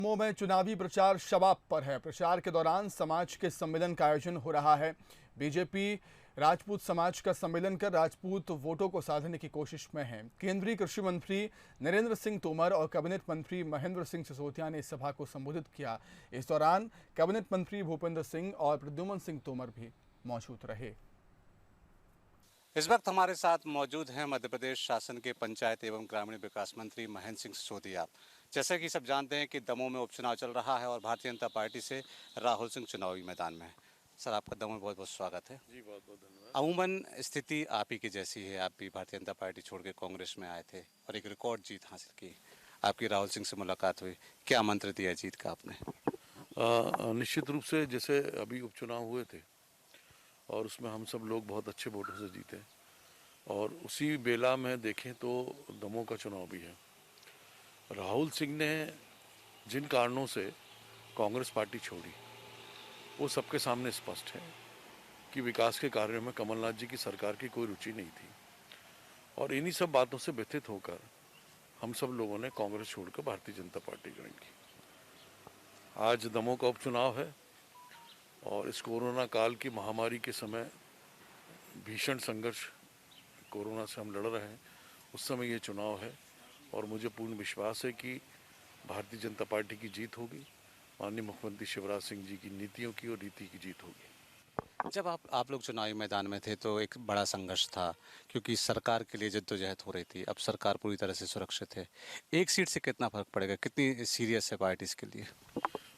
दमोह में चुनावी प्रचार शबाब पर है। प्रचार के दौरान समाज के सम्मेलन का आयोजन हो रहा है। बीजेपी राजपूत समाज का सम्मेलन कर राजपूत वोटों को साधने की कोशिश में है। केंद्रीय कृषि मंत्री नरेंद्र सिंह तोमर और कैबिनेट मंत्री महेंद्र सिंह सिसोदिया ने इस सभा को संबोधित किया। इस दौरान कैबिनेट मंत्री भूपेंद्र सिंह और प्रद्युम्न सिंह तोमर भी मौजूद रहे। इस वक्त हमारे साथ मौजूद हैं मध्य प्रदेश शासन के पंचायत एवं ग्रामीण विकास मंत्री महेंद्र सिंह सिसोदिया। जैसे कि सब जानते हैं कि दमोह में उपचुनाव चल रहा है और भारतीय जनता पार्टी से राहुल सिंह चुनावी मैदान में है। सर, आपका दमोह में बहुत बहुत स्वागत है। जी, बहुत बहुत धन्यवाद। अमूमन स्थिति आप ही की जैसी है। आप भी भारतीय जनता पार्टी छोड़ के कांग्रेस में आए थे और एक रिकॉर्ड जीत हासिल की। आपकी राहुल सिंह से मुलाकात हुई, क्या मंत्र दिया जीत का आपने? निश्चित रूप से जैसे अभी उपचुनाव हुए थे और उसमें हम सब लोग बहुत अच्छे वोटों से जीते और उसी बेला में देखें तो दमोह का चुनाव भी है। राहुल सिंह ने जिन कारणों से कांग्रेस पार्टी छोड़ी वो सबके सामने स्पष्ट है कि विकास के कार्यों में कमलनाथ जी की सरकार की कोई रुचि नहीं थी और इन्हीं सब बातों से व्यथित होकर हम सब लोगों ने कांग्रेस छोड़कर भारतीय जनता पार्टी ज्वाइन की। आज दमोह का उपचुनाव है और इस कोरोना काल की महामारी के समय भीषण संघर्ष कोरोना से हम लड़ रहे हैं, उस समय ये चुनाव है और मुझे पूर्ण विश्वास है कि भारतीय जनता पार्टी की जीत होगी। माननीय मुख्यमंत्री शिवराज सिंह जी की नीतियों की और रीति की जीत होगी। जब आप लोग चुनावी मैदान में थे तो एक बड़ा संघर्ष था क्योंकि सरकार के लिए जद्दोजहद हो रही थी। अब सरकार पूरी तरह से सुरक्षित है। एक सीट से कितना फर्क पड़ेगा? कितनी सीरियस है पार्टी इसके लिए?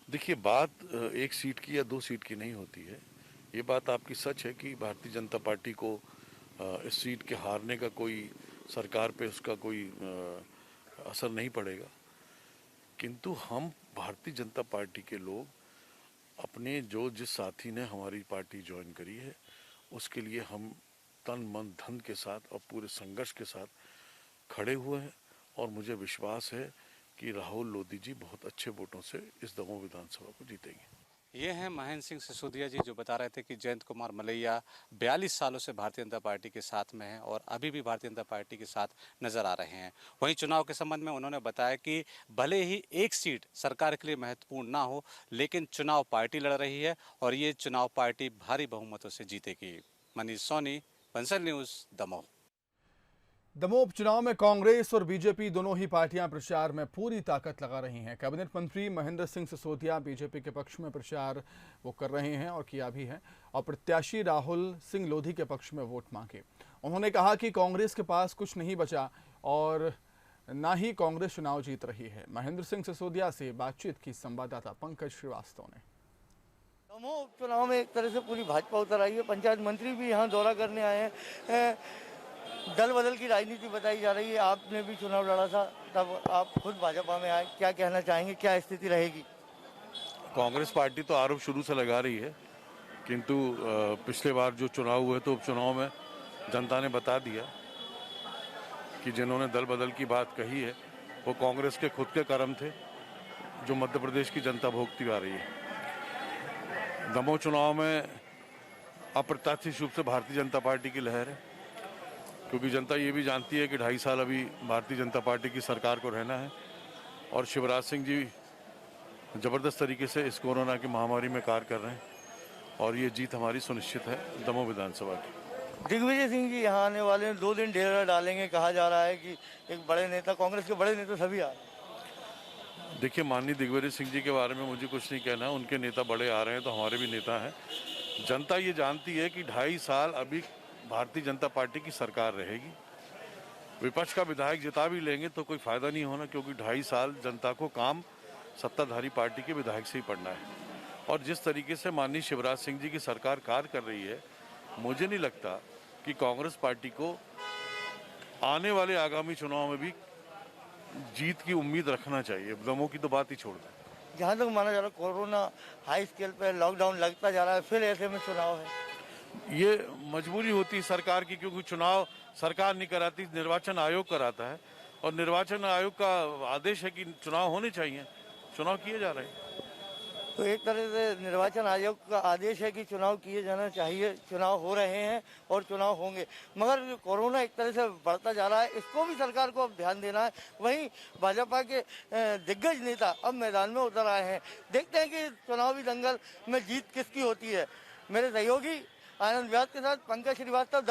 देखिए, बात एक सीट की या दो सीट की नहीं होती है। ये बात आपकी सच है कि भारतीय जनता पार्टी को इस सीट के हारने का कोई सरकार पे उसका कोई असर नहीं पड़ेगा, किंतु हम भारतीय जनता पार्टी के लोग अपने जिस साथी ने हमारी पार्टी ज्वाइन करी है उसके लिए हम तन मन धन के साथ और पूरे संघर्ष के साथ खड़े हुए हैं और मुझे विश्वास है कि राहुल लोधी जी बहुत अच्छे वोटों से इस दमोह विधानसभा को जीतेंगे। ये हैं महेंद्र सिंह सिसोदिया जी, जो बता रहे थे कि जयंत कुमार मलैया 42 सालों से भारतीय जनता पार्टी के साथ में हैं और अभी भी भारतीय जनता पार्टी के साथ नजर आ रहे हैं। वहीं चुनाव के संबंध में उन्होंने बताया कि भले ही एक सीट सरकार के लिए महत्वपूर्ण ना हो, लेकिन चुनाव पार्टी लड़ रही है और ये चुनाव पार्टी भारी बहुमतों से जीतेगी। मनीष सोनी, बंसल न्यूज़, दमोह। दमोह उपचुनाव में कांग्रेस और बीजेपी दोनों ही पार्टियां प्रचार में पूरी ताकत लगा रही हैं। कैबिनेट मंत्री महेंद्र सिंह सिसोदिया बीजेपी के पक्ष में प्रचार वो कर रहे हैं और किया भी है और प्रत्याशी राहुल सिंह लोधी के पक्ष में वोट मांगे। उन्होंने कहा कि कांग्रेस के पास कुछ नहीं बचा और ना ही कांग्रेस चुनाव जीत रही है। महेंद्र सिंह सिसोदिया से बातचीत की संवाददाता पंकज श्रीवास्तव ने। दमोह उपचुनाव में एक तरह से पूरी भाजपा उतर आई है। पंचायत मंत्री भी यहाँ दौरा करने आए हैं। दल बदल की राजनीति बताई जा रही है। आपने भी चुनाव लड़ा था, तब आप खुद भाजपा में आए, क्या कहना चाहेंगे, क्या स्थिति रहेगी? कांग्रेस पार्टी तो आरोप शुरू से लगा रही है, किंतु पिछले बार जो चुनाव हुए तो उपचुनाव में जनता ने बता दिया कि जिन्होंने दल बदल की बात कही है वो कांग्रेस के खुद के कर्म थे जो मध्य प्रदेश की जनता भोगती आ रही है। दमोह चुनाव में अप्रत्याशित रूप से भारतीय जनता पार्टी की लहर है, क्योंकि जनता ये भी जानती है कि 2.5 साल अभी भारतीय जनता पार्टी की सरकार को रहना है और शिवराज सिंह जी ज़बरदस्त तरीके से इस कोरोना की महामारी में कार्य कर रहे हैं और ये जीत हमारी सुनिश्चित है दमोह विधानसभा की। दिग्विजय सिंह जी यहाँ आने वाले हैं, 2 दिन डेरा डालेंगे। कहा जा रहा है कि एक बड़े नेता, कांग्रेस के बड़े नेता सभी आ रहे हैं। देखिए, माननीय दिग्विजय सिंह जी के बारे में मुझे कुछ नहीं कहना है। उनके नेता बड़े आ रहे हैं तो हमारे भी नेता हैं। जनता ये जानती है कि 2.5 साल अभी भारतीय जनता पार्टी की सरकार रहेगी। विपक्ष का विधायक जिता भी लेंगे तो कोई फायदा नहीं होना, क्योंकि 2.5 साल जनता को काम सत्ताधारी पार्टी के विधायक से ही पड़ना है। और जिस तरीके से माननीय शिवराज सिंह जी की सरकार कार्य कर रही है, मुझे नहीं लगता कि कांग्रेस पार्टी को आने वाले आगामी चुनाव में भी जीत की उम्मीद रखना चाहिए। दमोह की तो बात ही छोड़ दें। जहाँ तक माना जा रहा है कोरोना हाई स्केल पर लॉकडाउन लगता जा रहा है, फिर ऐसे में चुनाव है। ये मजबूरी होती है सरकार की, क्योंकि चुनाव सरकार नहीं कराती, निर्वाचन आयोग कराता है और निर्वाचन आयोग का आदेश है कि चुनाव होने चाहिए। चुनाव किए जा रहे हैं। तो एक तरह से निर्वाचन आयोग का आदेश है कि चुनाव किए जाना चाहिए, चुनाव हो रहे हैं और चुनाव होंगे, मगर कोरोना एक तरह से बढ़ता जा रहा है, इसको भी सरकार को अब ध्यान देना है। वहीं भाजपा के दिग्गज नेता अब मैदान में उतर आए हैं। देखते हैं कि चुनावी दंगल में जीत किसकी होती है। मेरे सहयोगी आनंद व्यास के साथ पंकज श्रीवास्तव।